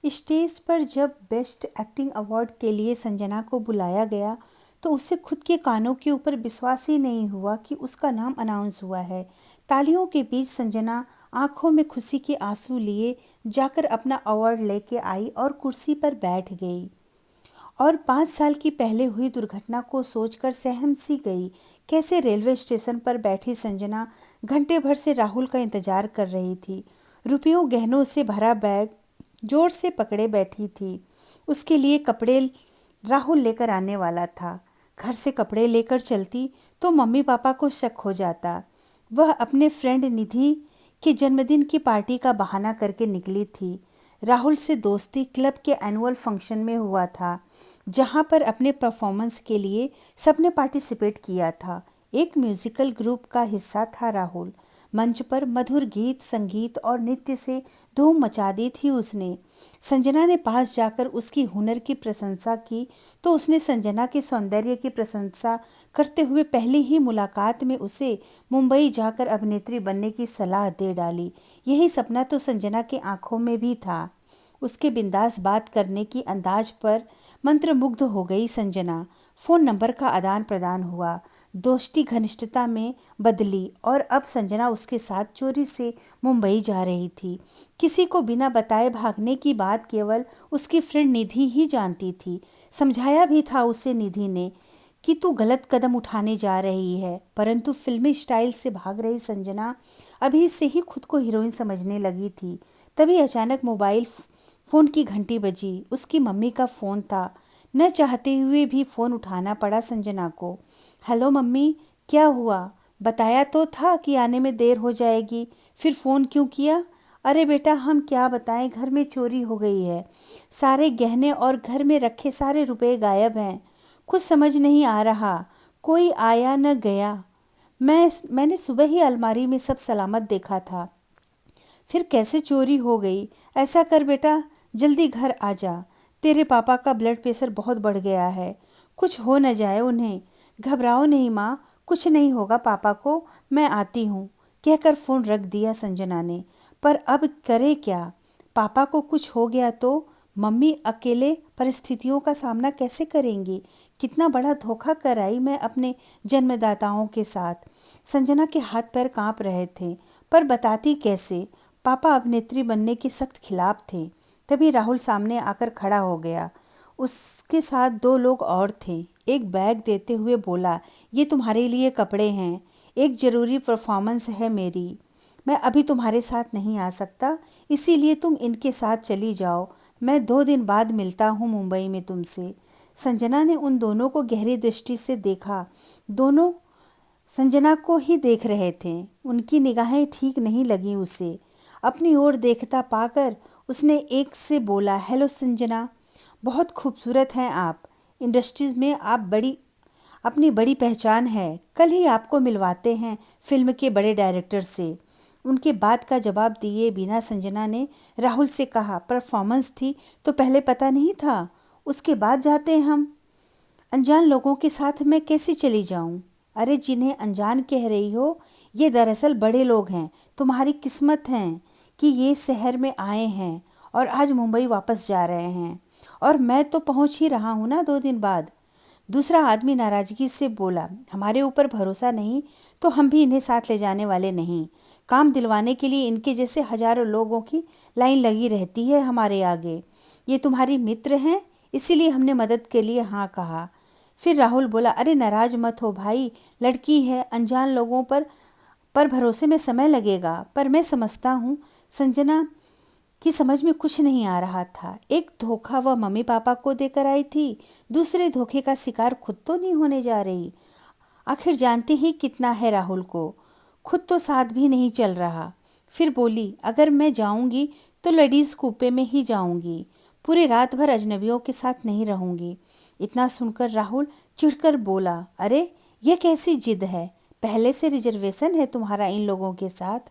Stage पर जब best acting award के लिए संजना को बुलाया गया तो उसे खुद के कानों के ऊपर विश्वास ही नहीं हुआ कि उसका नाम अनाउंस हुआ है। तालियों के बीच संजना आंखों में खुशी के आंसू लिए जाकर अपना अवार्ड लेके आई और कुर्सी पर बैठ गई। और 5 साल की पहले हुई दुर्घटना को सोचकर सहम सी गई। कैसे रेलवे स्टेशन पर बैठी संजना घंटे भर से राहुल का इंतजार कर रही थी। रुपयों गहनों से भरा बैग जोर से पकड़े बैठी थी। उसके लिए कपड़े राहुल लेकर आने वाला था। घर से कपड़े लेकर चलती तो मम्मी पापा को शक हो जाता। वह अपने फ्रेंड निधि के जन्मदिन की पार्टी का बहाना करके निकली थी। राहुल से दोस्ती क्लब के एनुअल फंक्शन में हुआ था, जहां पर अपने परफॉर्मेंस के लिए सबने पार्टिसिपेट किया था। एक म्यूजिकल ग्रुप का हिस्सा था राहुल। मंच पर मधुर गीत संगीत और नृत्य से धूम मचा दी थी उसने। संजना ने पास जाकर उसकी हुनर की प्रशंसा की तो उसने संजना के सौंदर्य की प्रशंसा करते हुए पहली ही मुलाकात में उसे मुंबई जाकर अभिनेत्री बनने की सलाह दे डाली। यही सपना तो संजना के आंखों में भी था। उसके बिंदास बात करने की अंदाज पर मंत्रमुग्ध हो गई संजना। फ़ोन नंबर का आदान प्रदान हुआ। दोस्ती घनिष्ठता में बदली और अब संजना उसके साथ चोरी से मुंबई जा रही थी। किसी को बिना बताए भागने की बात केवल उसकी फ्रेंड निधि ही जानती थी। समझाया भी था उसे निधि ने कि तू गलत कदम उठाने जा रही है, परंतु फिल्मी स्टाइल से भाग रही संजना अभी से ही खुद को हीरोइन समझने लगी थी। तभी अचानक मोबाइल फ़ोन की घंटी बजी। उसकी मम्मी का फ़ोन था। न चाहते हुए भी फ़ोन उठाना पड़ा संजना को। हेलो मम्मी, क्या हुआ? बताया तो था कि आने में देर हो जाएगी, फिर फ़ोन क्यों किया? अरे बेटा, हम क्या बताएं, घर में चोरी हो गई है। सारे गहने और घर में रखे सारे रुपए गायब हैं। कुछ समझ नहीं आ रहा, कोई आया न गया। मैंने सुबह ही अलमारी में सब सलामत देखा था, फिर कैसे चोरी हो गई? ऐसा कर बेटा, जल्दी घर आ जा। तेरे पापा का ब्लड प्रेशर बहुत बढ़ गया है, कुछ हो न जाए उन्हें। घबराओ नहीं माँ, कुछ नहीं होगा पापा को, मैं आती हूँ, कहकर फ़ोन रख दिया संजना ने। पर अब करे क्या? पापा को कुछ हो गया तो मम्मी अकेले परिस्थितियों का सामना कैसे करेंगी? कितना बड़ा धोखा कराई मैं अपने जन्मदाताओं के साथ। संजना के हाथ पैर कांप रहे थे, पर बताती कैसे? पापा अभिनेत्री बनने के सख्त खिलाफ थे। तभी राहुल सामने आकर खड़ा हो गया। उसके साथ दो लोग और थे। एक बैग देते हुए बोला, ये तुम्हारे लिए कपड़े हैं, एक ज़रूरी परफॉर्मेंस है मेरी, मैं अभी तुम्हारे साथ नहीं आ सकता, इसीलिए तुम इनके साथ चली जाओ। मैं 2 दिन बाद मिलता हूँ मुंबई में तुमसे। संजना ने उन दोनों को गहरी दृष्टि से देखा। दोनों संजना को ही देख रहे थे। उनकी निगाहें ठीक नहीं लगी उसे। अपनी ओर देखता पाकर उसने एक से बोला, हेलो संजना, बहुत खूबसूरत हैं आप। इंडस्ट्रीज में आप अपनी बड़ी पहचान है। कल ही आपको मिलवाते हैं फिल्म के बड़े डायरेक्टर से। उनके बात का जवाब दिए बिना संजना ने राहुल से कहा, परफॉर्मेंस थी तो पहले पता नहीं था, उसके बाद जाते हम। अनजान लोगों के साथ मैं कैसे चली जाऊं? अरे जिन्हें अनजान कह रही हो, ये दरअसल बड़े लोग हैं। तुम्हारी किस्मत है कि ये शहर में आए हैं और आज मुंबई वापस जा रहे हैं, और मैं तो पहुंच ही रहा हूं ना 2 दिन बाद। दूसरा आदमी नाराजगी से बोला, हमारे ऊपर भरोसा नहीं तो हम भी इन्हें साथ ले जाने वाले नहीं। काम दिलवाने के लिए इनके जैसे हजारों लोगों की लाइन लगी रहती है हमारे आगे। ये तुम्हारी मित्र हैं, इसीलिए हमने मदद के लिए हाँ कहा। फिर राहुल बोला, अरे नाराज मत हो भाई, लड़की है, अनजान लोगों पर भरोसे में समय लगेगा। पर मैं समझता हूँ। संजना की समझ में कुछ नहीं आ रहा था। एक धोखा वह मम्मी पापा को देकर आई थी, दूसरे धोखे का शिकार खुद तो नहीं होने जा रही। आखिर जानती ही कितना है राहुल को, खुद तो साथ भी नहीं चल रहा। फिर बोली, अगर मैं जाऊंगी तो लेडीज़ कूपे में ही जाऊंगी, पूरी रात भर अजनबियों के साथ नहीं रहूंगी। इतना सुनकर राहुल चिढ़कर बोला, अरे यह कैसी जिद है? पहले से रिजर्वेशन है तुम्हारा इन लोगों के साथ।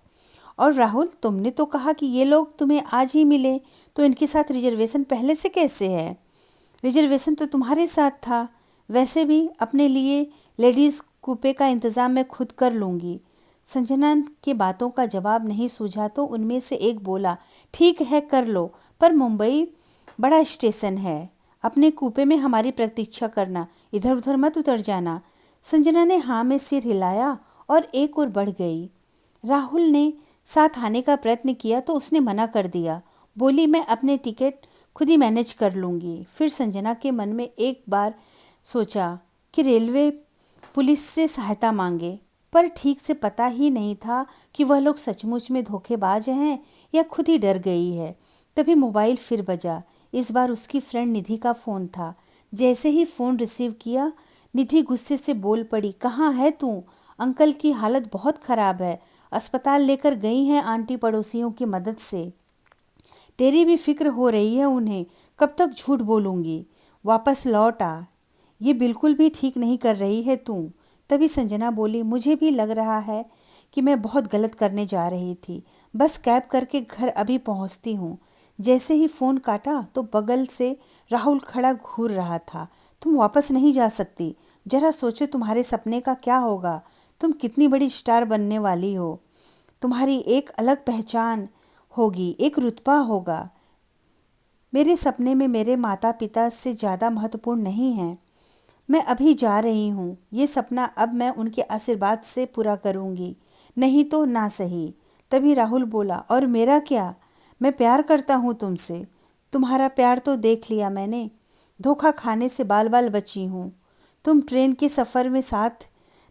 और राहुल, तुमने तो कहा कि ये लोग तुम्हें आज ही मिले, तो इनके साथ रिजर्वेशन पहले से कैसे है? रिजर्वेशन तो तुम्हारे साथ था। वैसे भी अपने लिए लेडीज़ कूपे का इंतज़ाम मैं खुद कर लूँगी। संजना की बातों का जवाब नहीं सूझा तो उनमें से एक बोला, ठीक है कर लो, पर मुंबई बड़ा स्टेशन है, अपने कूपे में हमारी प्रतीक्षा करना, इधर उधर मत उतर जाना। संजना ने हाँ में सिर हिलाया और एक ओर बढ़ गई। राहुल ने साथ आने का प्रयत्न किया तो उसने मना कर दिया। बोली, मैं अपने टिकट खुद ही मैनेज कर लूँगी। फिर संजना के मन में एक बार सोचा कि रेलवे पुलिस से सहायता मांगे, पर ठीक से पता ही नहीं था कि वह लोग सचमुच में धोखेबाज हैं या खुद ही डर गई है। तभी मोबाइल फिर बजा। इस बार उसकी फ्रेंड निधि का फ़ोन था। जैसे ही फ़ोन रिसीव किया, निधि गुस्से से बोल पड़ी, कहाँ है तू? अंकल की हालत बहुत ख़राब है, अस्पताल लेकर गई हैं आंटी पड़ोसियों की मदद से। तेरी भी फिक्र हो रही है उन्हें, कब तक झूठ बोलूँगी? वापस लौट आ, ये बिल्कुल भी ठीक नहीं कर रही है तू। तभी संजना बोली, मुझे भी लग रहा है कि मैं बहुत गलत करने जा रही थी, बस कैब करके घर अभी पहुंचती हूँ। जैसे ही फ़ोन काटा तो बगल से राहुल खड़ा घूर रहा था। तुम वापस नहीं जा सकती, जरा सोचो तुम्हारे सपने का क्या होगा। तुम कितनी बड़ी स्टार बनने वाली हो, तुम्हारी एक अलग पहचान होगी, एक रुतबा होगा। मेरे सपने में मेरे माता पिता से ज़्यादा महत्वपूर्ण नहीं है। मैं अभी जा रही हूँ, ये सपना अब मैं उनके आशीर्वाद से पूरा करूँगी, नहीं तो ना सही। तभी राहुल बोला, और मेरा क्या? मैं प्यार करता हूँ तुमसे। तुम्हारा प्यार तो देख लिया मैंने, धोखा खाने से बाल बाल बची हूँ। तुम ट्रेन के सफ़र में साथ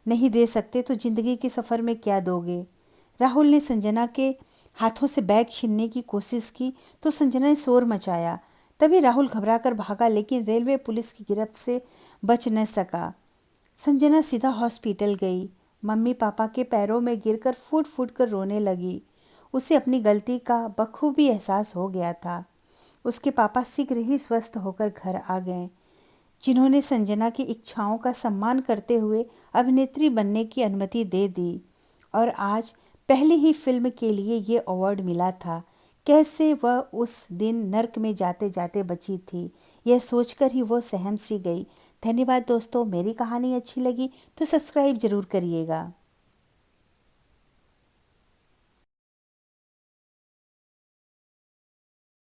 नहीं दे सकते तो ज़िंदगी के सफ़र में क्या दोगे? राहुल ने संजना के हाथों से बैग छीनने की कोशिश की तो संजना ने शोर मचाया। तभी राहुल घबराकर भागा, लेकिन रेलवे पुलिस की गिरफ्त से बच न सका। संजना सीधा हॉस्पिटल गई। मम्मी पापा के पैरों में गिरकर फूट फूट कर रोने लगी। उसे अपनी गलती का बखूबी एहसास हो गया था। उसके पापा शीघ्र ही स्वस्थ होकर घर आ गए, जिन्होंने संजना की इच्छाओं का सम्मान करते हुए अभिनेत्री बनने की अनुमति दे दी। और आज पहली ही फिल्म के लिए ये अवार्ड मिला था। कैसे वह उस दिन नर्क में जाते जाते बची थी, यह सोचकर ही वो सहम सी गई। धन्यवाद दोस्तों, मेरी कहानी अच्छी लगी तो सब्सक्राइब ज़रूर करिएगा।